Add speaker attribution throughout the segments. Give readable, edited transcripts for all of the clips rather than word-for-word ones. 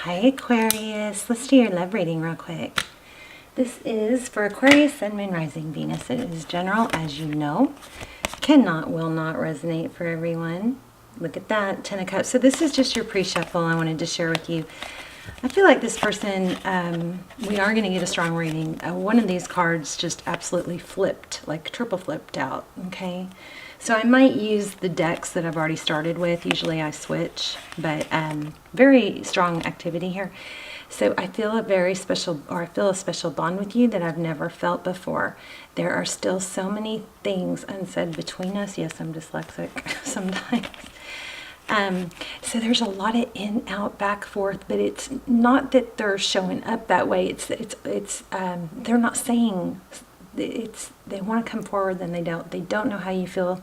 Speaker 1: Hi Aquarius, let's do your love reading real quick. This is for Aquarius, Sun, Moon, Rising, Venus. It is general, as you know. Will not resonate for everyone. Look at that, 10 of Cups. So this is just your pre-shuffle I wanted to share with you. I feel like this person, we are going to get a strong reading. One of these cards just absolutely flipped, like triple flipped out, okay? So I might use the decks that I've already started with. Usually I switch, but very strong activity here. So I feel a very special, or I feel a special bond with you that I've never felt before. There are still so many things unsaid between us. Yes, I'm dyslexic sometimes. So there's a lot of in, out, back, forth, but it's not that they're showing up that way. They're not saying they want to come forward, then they don't. They don't know how you feel.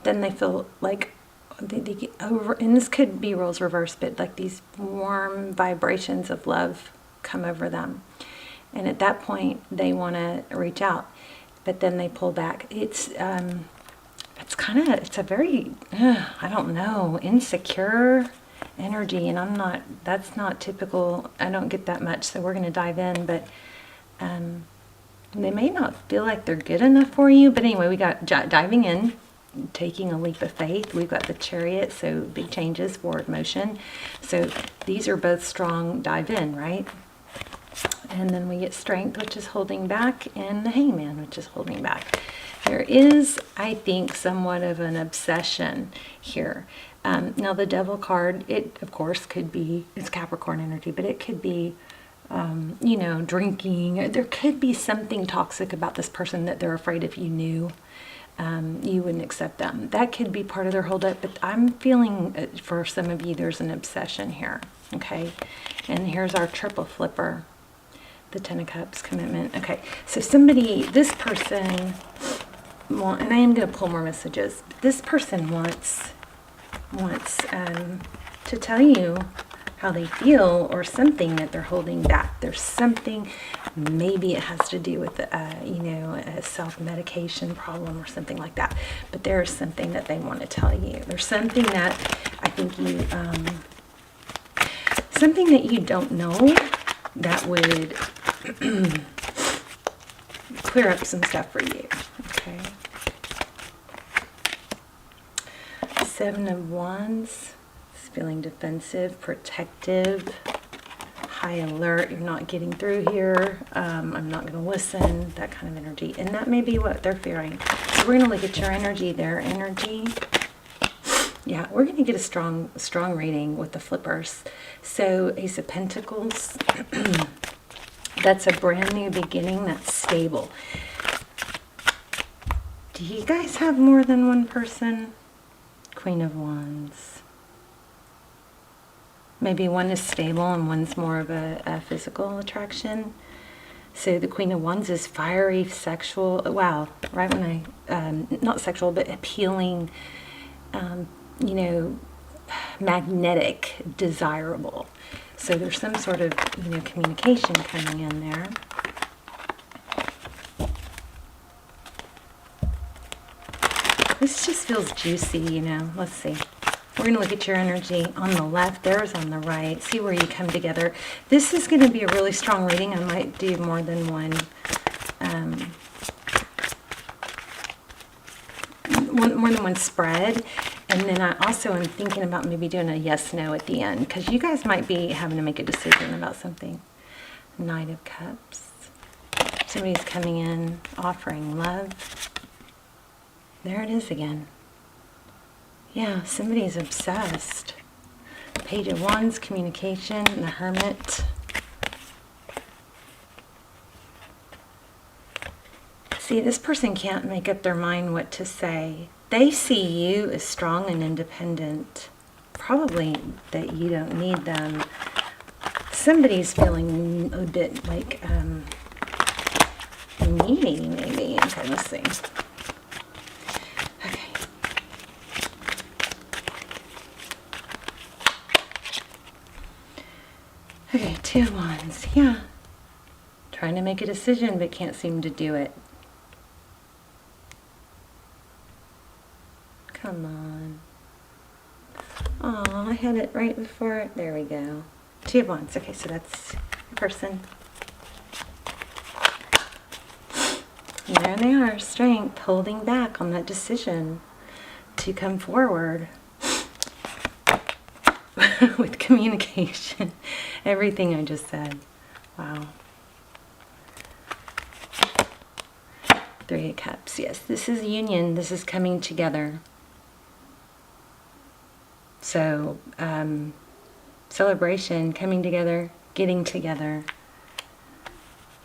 Speaker 1: Then they feel like they get over, and this could be roles reversed, but like these warm vibrations of love come over them. And at that point, they want to reach out, but then they pull back. It's a very, I don't know, insecure energy, and that's not typical. I don't get that much, so we're going to dive in, but they may not feel like they're good enough for you. But anyway, we got diving in, taking a leap of faith. We've got the Chariot, so big changes, forward motion. So these are both strong dive in, right? And then we get Strength, which is holding back, and the Hangman, which is holding back. There is, I think, somewhat of an obsession here. Now the Devil card, it of course could be, it's Capricorn energy, but it could be drinking. There could be something toxic about this person that they're afraid if you knew, you wouldn't accept them. That could be part of their holdup, but I'm feeling for some of you there's an obsession here, okay? And here's our triple flipper, the 10 of Cups, commitment. Okay, so this person, and I am going to pull more messages, but this person wants to tell you how they feel, or something that they're holding back. There's something, maybe it has to do with a self-medication problem or something like that, but there's something that they want to tell you. There's something that I think something that you don't know that would clear up some stuff for you, okay? 7 of Wands. Feeling defensive, protective, high alert. You're not getting through here. I'm not going to listen. That kind of energy. And that may be what they're fearing. So we're going to look at your energy, their energy. Yeah, we're going to get a strong reading with the flippers. So Ace of Pentacles. That's a brand new beginning. That's stable. Do you guys have more than one person? Queen of Wands. Maybe one is stable and one's more of a physical attraction. So the Queen of Wands is fiery, sexual. Wow, right when not sexual, but appealing, magnetic, desirable. So there's some sort of, communication coming in there. This just feels juicy, Let's see. We're going to look at your energy on the left, theirs on the right, see where you come together. This is going to be a really strong reading. I might do more than one spread. And then I also am thinking about maybe doing a yes-no at the end, because you guys might be having to make a decision about something. Knight of Cups. Somebody's coming in, offering love. There it is again. Yeah, somebody's obsessed. Page of Wands, communication, and the Hermit. See, this person can't make up their mind what to say. They see you as strong and independent. Probably that you don't need them. Somebody's feeling a bit like needy, maybe. Okay, let's see. Okay, 2 of Wands, yeah. Trying to make a decision, but can't seem to do it. Come on. Oh, I had it right before it. There we go. Two of Wands. Okay, so that's your person. And there they are, strength, holding back on that decision to come forward with communication. Everything I just said. Wow. Three of Cups. Yes, this is union. This is coming together. So, celebration, coming together, getting together.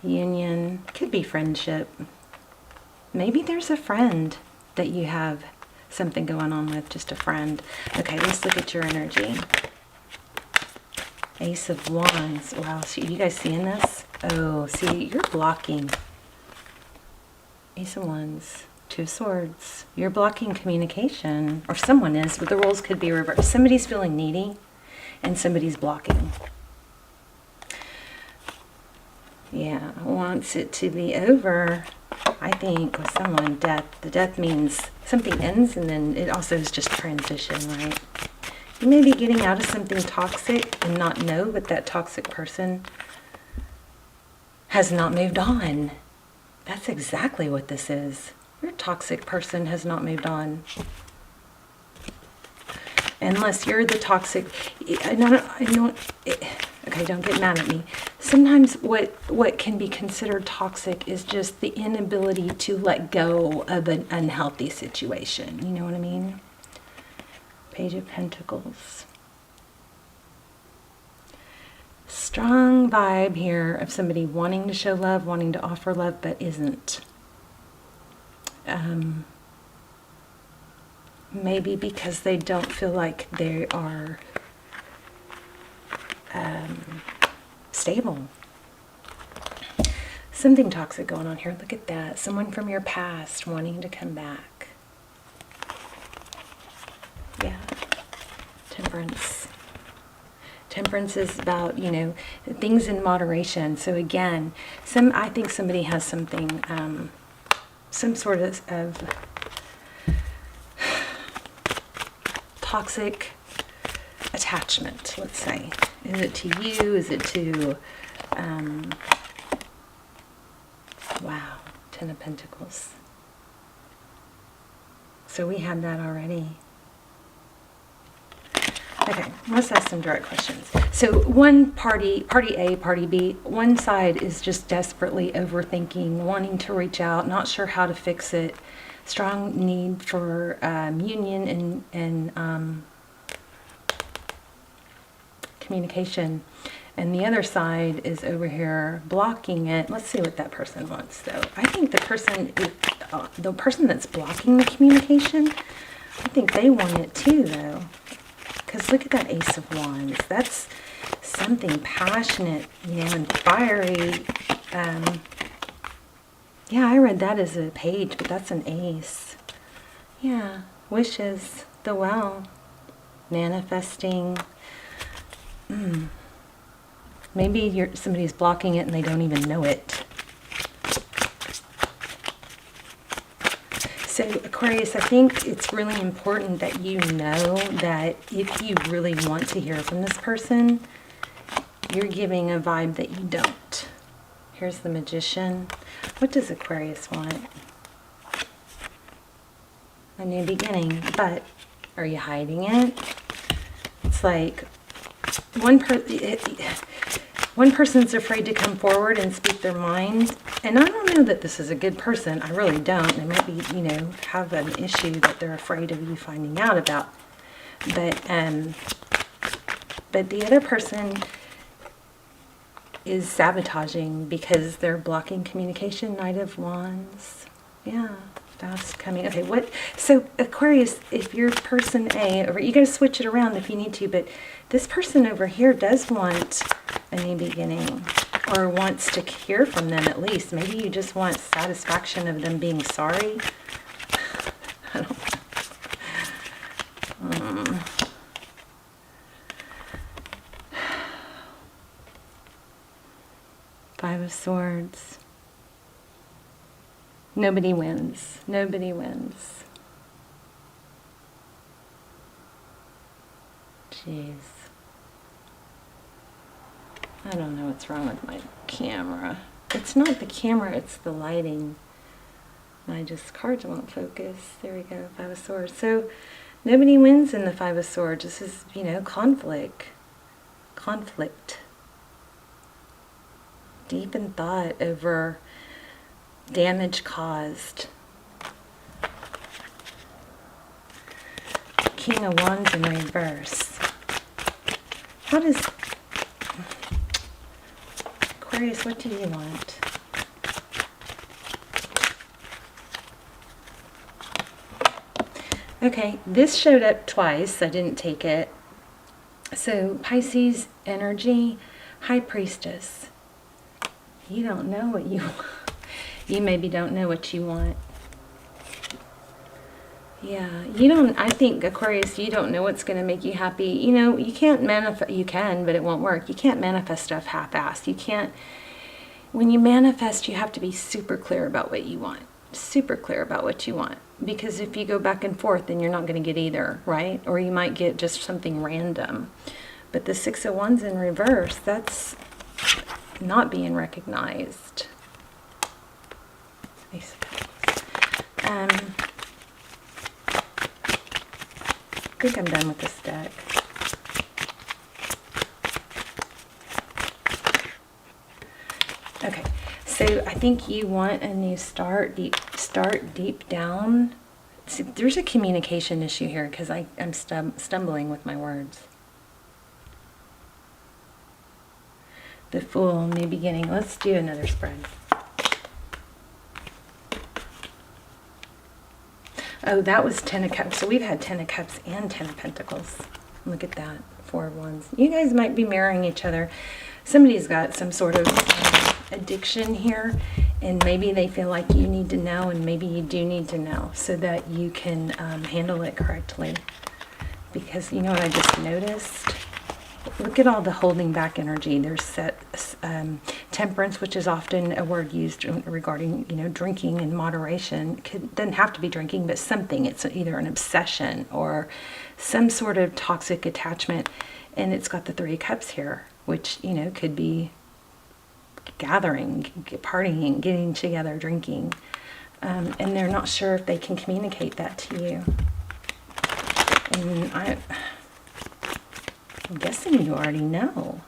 Speaker 1: Union. Could be friendship. Maybe there's a friend that you have something going on with, just a friend. Okay, let's look at your energy. Ace of Wands. Wow, so you guys seeing this? Oh, see, you're blocking. Ace of Wands. Two of Swords. You're blocking communication, or someone is, but the roles could be reversed. Somebody's feeling needy, and somebody's blocking. Yeah, wants it to be over, I think, with someone. Death. The death means something ends, and then it also is just transition, right? You may be getting out of something toxic and not know, but that toxic person has not moved on. That's exactly what this is. Your toxic person has not moved on. Unless you're the toxic. Okay, don't get mad at me. Sometimes what can be considered toxic is just the inability to let go of an unhealthy situation. You know what I mean? Page of Pentacles. Strong vibe here of somebody wanting to show love, wanting to offer love, but isn't. Maybe because they don't feel like they are stable. Something toxic going on here. Look at that. Someone from your past wanting to come back. Yeah. Temperance. Temperance is about, you know, things in moderation. So again, I think somebody has something, some sort of toxic attachment, let's say. Is it to you? Is it to, wow, Ten of Pentacles. So we had that already. Okay, let's ask some direct questions. So one party A, party B, one side is just desperately overthinking, wanting to reach out, not sure how to fix it, strong need for union and communication. And the other side is over here blocking it. Let's see what that person wants, though. I think the person that's blocking the communication, I think they want it too, though. Because look at that Ace of Wands. That's something passionate, you know, and fiery. Yeah, I read that as a page, but that's an ace. Yeah, wishes, the well, manifesting. Maybe somebody's blocking it and they don't even know it. So Aquarius, I think it's really important that you know that if you really want to hear from this person, you're giving a vibe that you don't. Here's the Magician. What does Aquarius want? A new beginning. But are you hiding it? It's like one person's afraid to come forward and speak their mind. And I don't know that this is a good person. I really don't. They might be, you know, have an issue that they're afraid of you finding out about. But the other person is sabotaging because they're blocking communication. Knight of Wands. Yeah, fast coming. Okay, so Aquarius, if you're person A, or you got to switch it around if you need to, but this person over here does want a new beginning, or wants to hear from them at least. Maybe you just want satisfaction of them being sorry. I don't know. Five of Swords. Nobody wins. Nobody wins. Jeez. I don't know what's wrong with my camera. It's not the camera, it's the lighting. My cards won't focus. There we go, Five of Swords. So nobody wins in the Five of Swords. This is, you know, conflict. Conflict. Deep in thought over damage caused. King of Wands in reverse. How does... Aquarius, what do you want? Okay, this showed up twice. I didn't take it. So, Pisces energy, High Priestess. You don't know what you want. You maybe don't know what you want. Yeah, you don't, I think, Aquarius, you don't know what's going to make you happy. You know, you can't manifest, you can, but it won't work. You can't manifest stuff half-assed. You can't, when you manifest, you have to be super clear about what you want. Super clear about what you want. Because if you go back and forth, then you're not going to get either, right? Or you might get just something random. But the Six of Wands in reverse, that's not being recognized. Ace of Pentacles. I think I'm done with this deck. Okay, so I think you want a new start deep down. See, there's a communication issue here because I'm stumbling with my words. The Fool, new beginning. Let's do another spread. Oh, that was Ten of Cups. So we've had Ten of Cups and Ten of Pentacles. Look at that. Four of Wands. You guys might be mirroring each other. Somebody's got some sort of addiction here, and maybe they feel like you need to know, and maybe you do need to know so that you can handle it correctly. Because you know what I just noticed? Look at all the holding back energy. There's temperance, which is often a word used regarding, you know, drinking in moderation. Doesn't have to be drinking, but something. It's either an obsession or some sort of toxic attachment. And it's got the Three of Cups here, which, you know, could be gathering, partying, getting together, drinking. And they're not sure if they can communicate that to you. And I'm guessing you already know.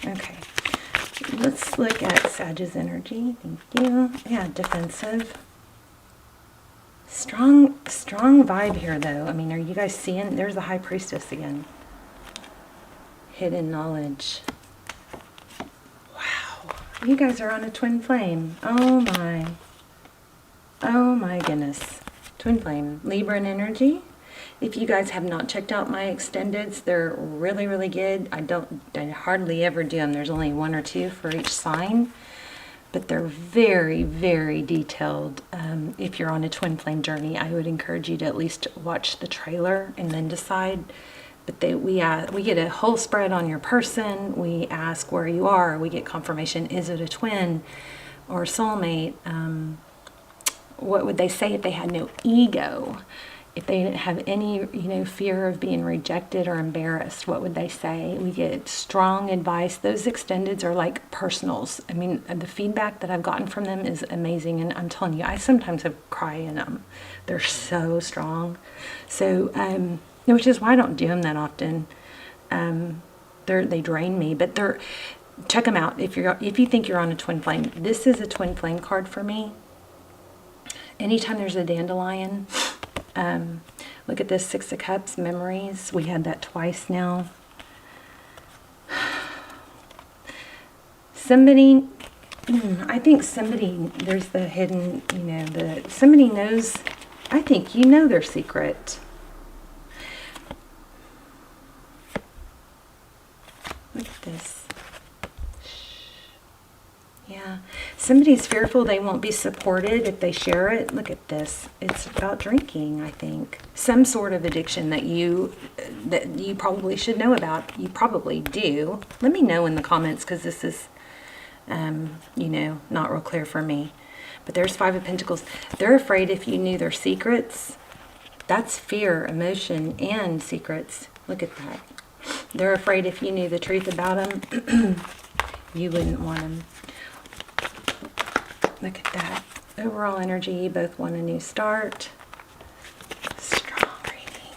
Speaker 1: Okay, let's look at Sagittarius energy. Thank you. Yeah, defensive. Strong vibe here, though. I mean, are you guys seeing? There's the High Priestess again. Hidden knowledge. Wow, you guys are on a twin flame. Oh my. Oh my goodness. Twin flame. Libra energy. If you guys have not checked out my extendeds, they're really, really good. I hardly ever do them. There's only one or two for each sign, but they're very, very detailed. If you're on a twin flame journey, I would encourage you to at least watch the trailer and then decide. But we get a whole spread on your person. We ask where you are. We get confirmation. Is it a twin or a soulmate? What would they say if they had no ego? If they didn't have any, you know, fear of being rejected or embarrassed, what would they say? We get strong advice. Those extendeds are like personals. I mean, the feedback that I've gotten from them is amazing. And I'm telling you, I sometimes have cried in them. They're so strong. So, which is why I don't do them that often. They drain me, but check them out. If you think you're on a twin flame, this is a twin flame card for me. Anytime there's a dandelion, look at this, Six of Cups, memories. We had that twice now. Somebody, I think somebody, there's the hidden, you know, somebody knows, I think you know their secret. Look at this. Yeah, somebody's fearful they won't be supported if they share it. Look at this. It's about drinking, I think. Some sort of addiction that you probably should know about. You probably do. Let me know in the comments, because this is, you know, not real clear for me. But there's Five of Pentacles. They're afraid if you knew their secrets, That's fear, emotion, and secrets. Look at that. They're afraid if you knew the truth about them, you wouldn't want them. Look at that. Overall energy, you both want a new start. Strong reading.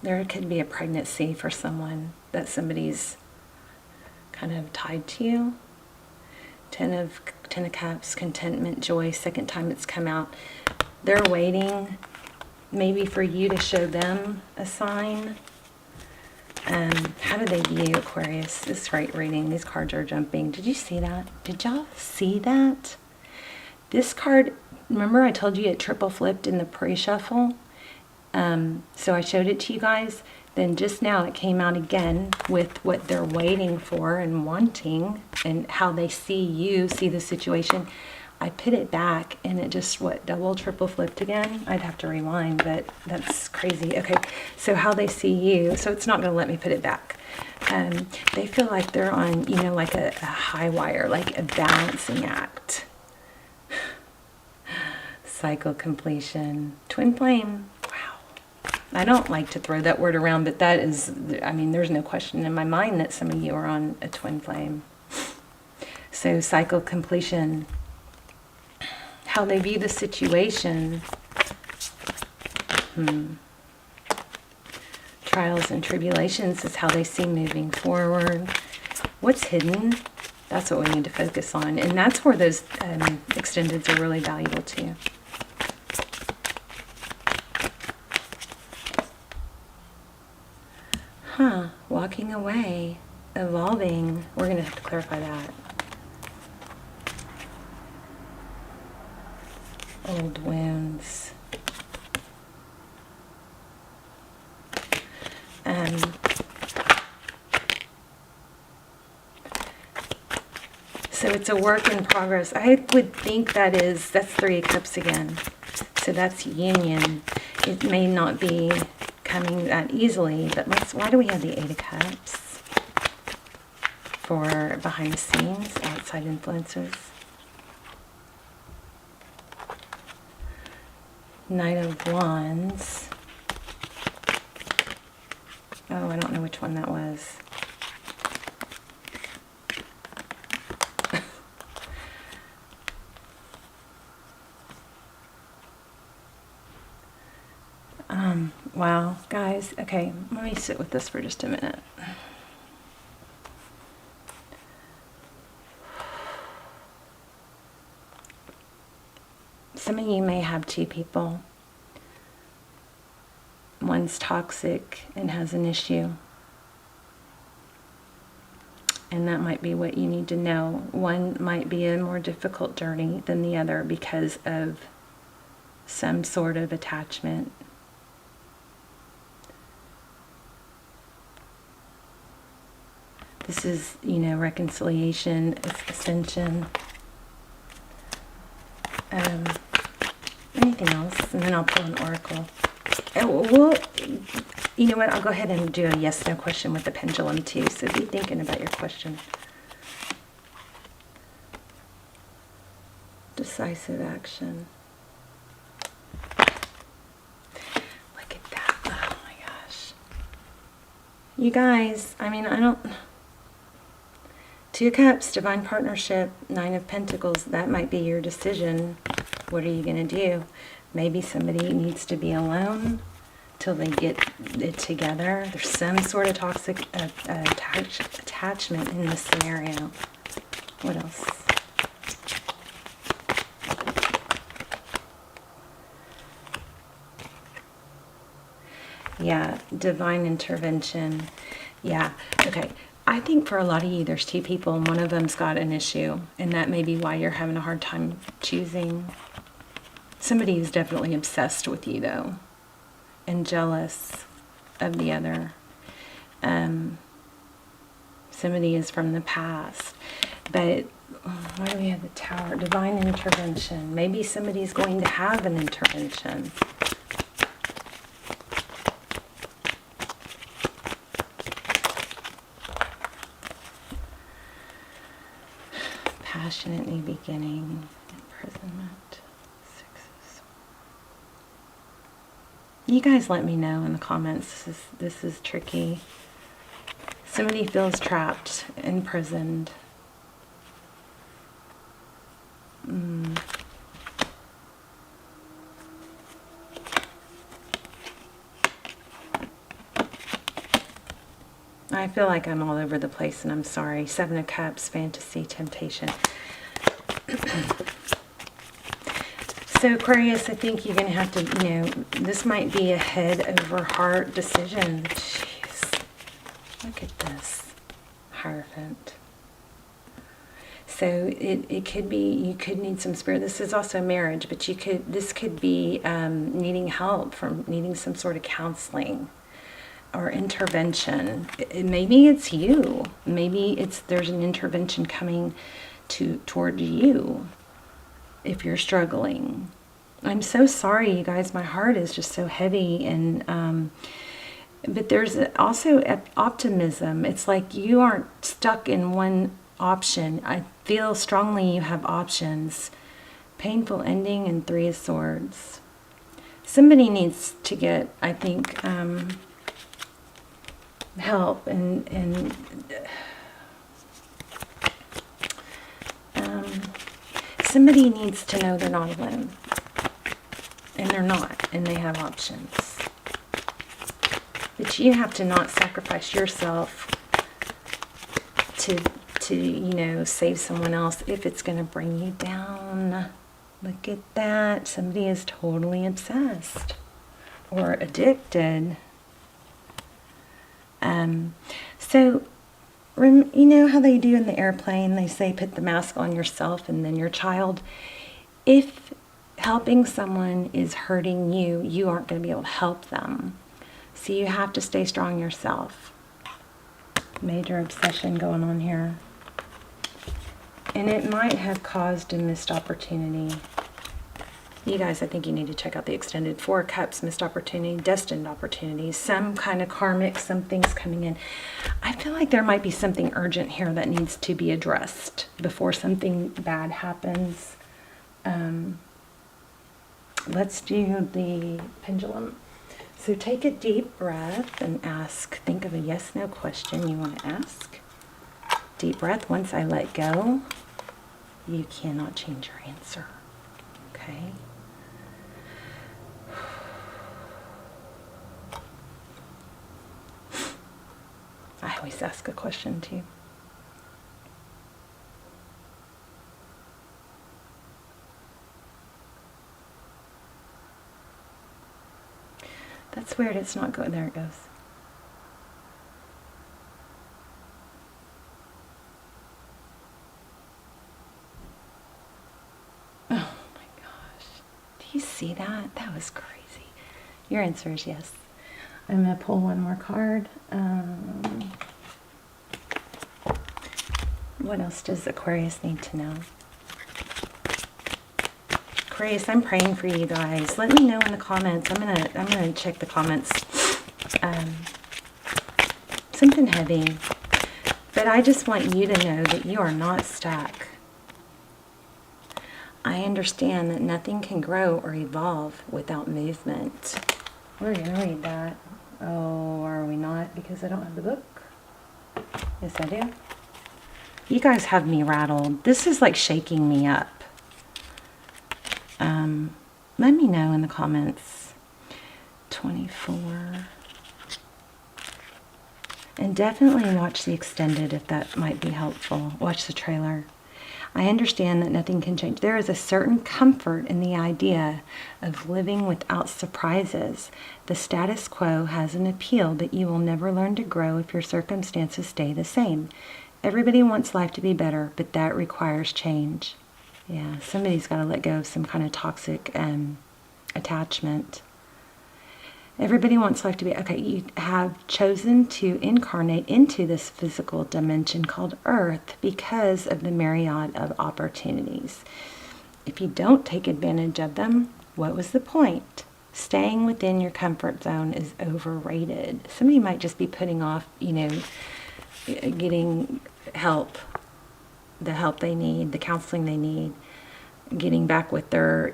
Speaker 1: There could be a pregnancy for someone that somebody's kind of tied to you. Ten of Cups, contentment, joy, second time it's come out. They're waiting maybe for you to show them a sign. How do they view Aquarius? This is great reading. These cards are jumping. Did you see that? Did y'all see that? This card, remember I told you it triple flipped in the pre-shuffle? So I showed it to you guys. Then just now it came out again with what they're waiting for and wanting and how they see you, see the situation. I put it back and it just, double, triple flipped again? I'd have to rewind, but that's crazy. Okay, so how they see you. So it's not going to let me put it back. They feel like they're on, like a high wire, like a balancing act. Cycle completion. Twin flame. I don't like to throw that word around, but that is, there's no question in my mind that some of you are on a twin flame. So cycle completion, how they view the situation. Trials and tribulations is how they see moving forward. What's hidden? That's what we need to focus on. And that's where those extendeds are really valuable too. Walking away, evolving. We're going to have to clarify that. Old wounds. So it's a work in progress. I would think that's 3 of Cups again. So that's union. It may not be coming that easily, but why do we have the 8 of Cups? For behind the scenes, outside influences. Knight of Wands. Oh, I don't know which one that was. Wow, guys. Okay, let me sit with this for just a minute. Some of you may have 2 people. One's toxic and has an issue. And that might be what you need to know. One might be a more difficult journey than the other because of some sort of attachment. This is, reconciliation, ascension. Anything else? And then I'll pull an oracle. Well, you know what? I'll go ahead and do a yes/no question with the pendulum too. So be thinking about your question. Decisive action. Look at that. Oh my gosh. You guys, I don't... 2 Cups, divine partnership, 9 of Pentacles. That might be your decision. What are you going to do? Maybe somebody needs to be alone till they get it together. There's some sort of toxic attachment in this scenario. What else? Yeah, divine intervention. Yeah, okay. I think for a lot of you, there's 2 people and one of them's got an issue. And that may be why you're having a hard time choosing. Somebody is definitely obsessed with you, though. And jealous of the other. Somebody is from the past. But why do we have the Tower? Divine intervention. Maybe somebody's going to have an intervention. passionate new beginning, imprisonment, sixes. You guys let me know in the comments. This is tricky. Somebody feels trapped, imprisoned. I feel like I'm all over the place, and I'm sorry. Seven of Cups, fantasy, temptation. So Aquarius, I think you're going to have to, this might be a head over heart decision. Jeez. Look at this. Hierophant. So it could be, you could need some spirit. This is also marriage, but this could be needing help, from needing some sort of counseling or intervention. Maybe it's you. Maybe there's an intervention coming toward you if you're struggling. I'm so sorry, you guys. My heart is just so heavy, and but there's also optimism. It's like you aren't stuck in one option. I feel strongly you have options. Painful ending and Three of Swords. Somebody needs to get, I think, help, and somebody needs to know they're not alone, and they're not, and they have options. But you have to not sacrifice yourself to save someone else if it's going to bring you down. Look at that. Somebody is totally obsessed or addicted. So, you know how they do in the airplane? They say put the mask on yourself and then your child. If helping someone is hurting you, you aren't going to be able to help them. So you have to stay strong yourself. Major obsession going on here. And it might have caused a missed opportunity. You guys, I think you need to check out the extended Four of Cups, missed opportunity, destined opportunities, some kind of karmic, something's coming in. I feel like there might be something urgent here that needs to be addressed before something bad happens. Let's do the Pendulum. So take a deep breath and ask, think of a yes/no question you want to ask. Deep breath. Once I let go, you cannot change your answer. Okay? I always ask a question too. That's weird, it's not going. There it goes. Oh my gosh. Do you see that? That was crazy. Your answer is yes. I'm going to pull one more card. What else does Aquarius need to know? Aquarius, I'm praying for you guys. Let me know in the comments. I'm gonna check the comments. Something heavy. But I just want you to know that you are not stuck. I understand that nothing can grow or evolve without movement. We're gonna read that. Oh, are we not? Because I don't have the book. Yes, I do. You guys have me rattled. This is like shaking me up. Let me know in the comments. 24. And definitely watch the extended if that might be helpful. Watch the trailer. I understand that nothing can change. There is a certain comfort in the idea of living without surprises. The status quo has an appeal, but you will never learn to grow if your circumstances stay the same. Everybody wants life to be better, but that requires change. Yeah, somebody's got to let go of some kind of toxic attachment. Everybody wants life to be, okay, you have chosen to incarnate into this physical dimension called Earth because of the myriad of opportunities. If you don't take advantage of them, what was the point? Staying within your comfort zone is overrated. Somebody might just be putting off, getting help the help they need, the counseling they need, getting back with their,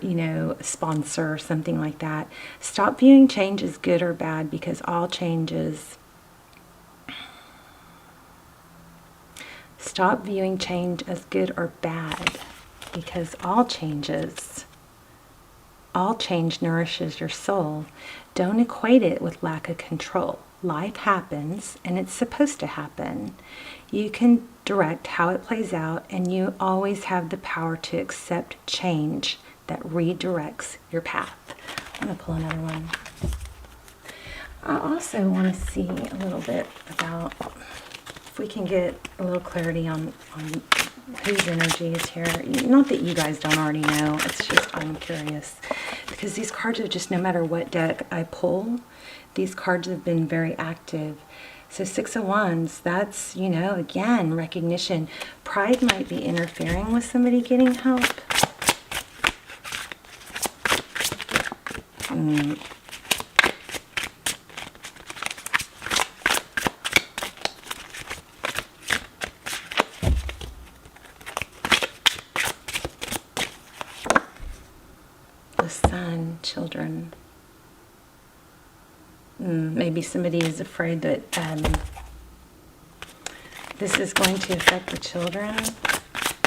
Speaker 1: sponsor, something like that. Stop viewing change as good or bad, because all changes. Stop viewing change as good or bad, because all change nourishes your soul. Don't equate it with lack of control. Life happens, and it's supposed to happen. You can direct how it plays out, and you always have the power to accept change that redirects your path. I'm going to pull another one. I also want to see a little bit about, if we can get a little clarity on whose energy is here. Not that you guys don't already know, it's just I'm curious. Because these cards are just, no matter what deck I pull, these cards have been very active. So 6 of Wands, that's, again, recognition. Pride might be interfering with somebody getting help. The Sun, children. Maybe somebody is afraid that this is going to affect the children,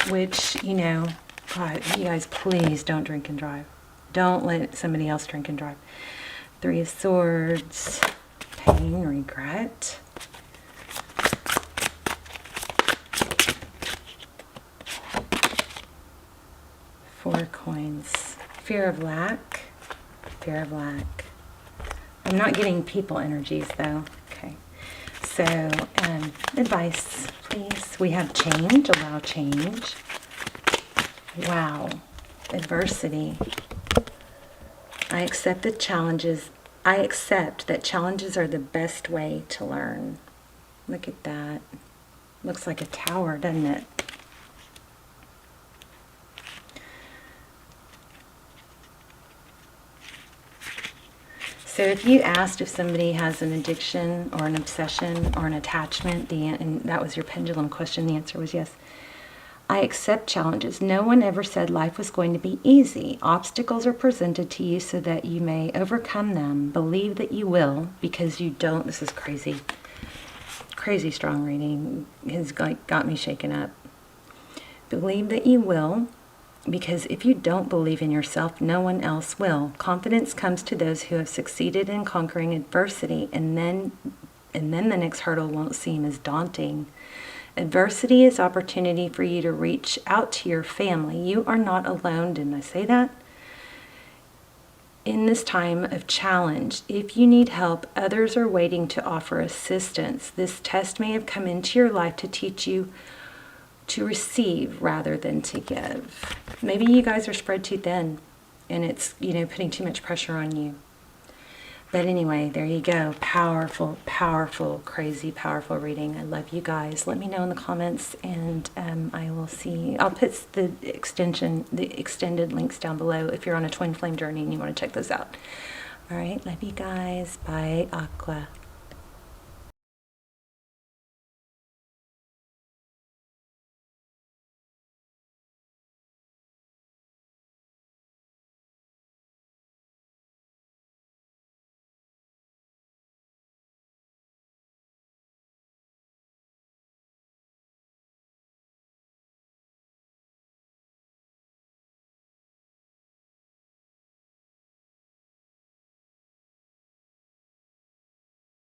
Speaker 1: which, God, you guys, please don't drink and drive. Don't let somebody else drink and drive. 3 of Swords, pain, regret. Four of Coins, fear of lack, fear of lack. I'm not getting people energies though. Okay. So, advice, please. We have change, allow change. Wow. Adversity. I accept the challenges. I accept that challenges are the best way to learn. Look at that. Looks like a tower, doesn't it? So if you asked if somebody has an addiction or an obsession or an attachment, and that was your pendulum question, the answer was yes. I accept challenges. No one ever said life was going to be easy. Obstacles are presented to you so that you may overcome them. Believe that you will, because you don't. This is crazy. Crazy strong reading has got me shaken up. Believe that you will, because if you don't believe in yourself, no one else will. Confidence comes to those who have succeeded in conquering adversity, and then the next hurdle won't seem as daunting. Adversity is opportunity for you to reach out to your family. You are not alone. Didn't I say that? In this time of challenge, if you need help, others are waiting to offer assistance. This test may have come into your life to teach you to receive rather than to give. Maybe you guys are spread too thin and it's, putting too much pressure on you. But anyway, there you go. Powerful, powerful, crazy, powerful reading. I love you guys. Let me know in the comments, and I will see. I'll put the extended links down below if you're on a twin flame journey and you want to check those out. All right, love you guys. Bye, Aqua.